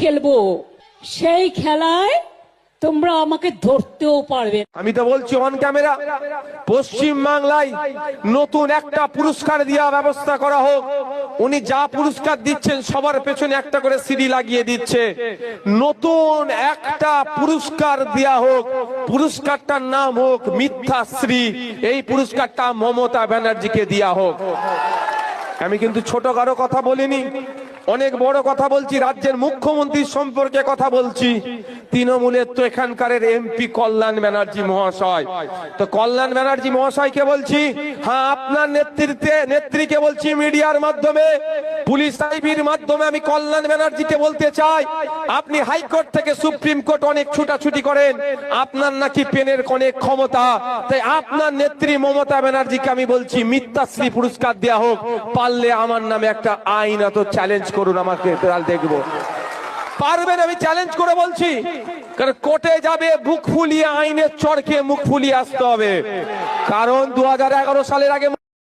খেলবো, সেই খেলায় তোমরা আমাকে ধরতেও পারবে। আমি তো বলছি অন ক্যামেরা, পশ্চিম বাংলায় নতুন একটা পুরস্কার দেওয়া ব্যবস্থা করা হোক। উনি যা পুরস্কার দিচ্ছেন সবার পেছনে একটা করে সিডি লাগিয়ে দিচ্ছে। নতুন একটা পুরস্কার দেওয়া হোক, পুরস্কারটার নাম হোক মিথ্যাশ্রী। এই পুরস্কারটা মমতা ব্যানার্জিকে দেওয়া হোক। আমি কিন্তু ছোট কারো কথা বলিনি, অনেক বড় কথা বলছি। রাজ্যের মুখ্যমন্ত্রীর সম্পর্কে কথা বলছি। তৃণমূলের তো এখানকার এমপি কল্যাণ ব্যানার্জি মহাশয়। তো কল্যাণ ব্যানার্জি মহাশয়কে বলছি, হ্যাঁ আপনার নেত্রীকে বলছি মিডিয়ার মাধ্যমে, পুলিশ আইবির মাধ্যমে আমি কল্যাণ ব্যানার্জিকে বলতে চাই, আপনি হাইকোর্ট থেকে সুপ্রিম কোর্ট অনেক ছুটাছুটি করেন, আপনার নাকি পেনের অনেক ক্ষমতা। তাই আপনার নেত্রী মমতা ব্যানার্জিকে আমি বলছি মিথ্যাশ্রী পুরস্কার দেওয়া হোক। পারলে আমার নামে একটা আইনত চ্যালেঞ্জ করুন, আমাকে দেখবো। পারবেন? আমি চ্যালেঞ্জ করে বলছি, কারণ কোর্টে যাবে বুক ফুলিয়ে, আইনের চড়কে মুখ ফুলিয়ে আসতে হবে। কারণ 2011 সালের আগে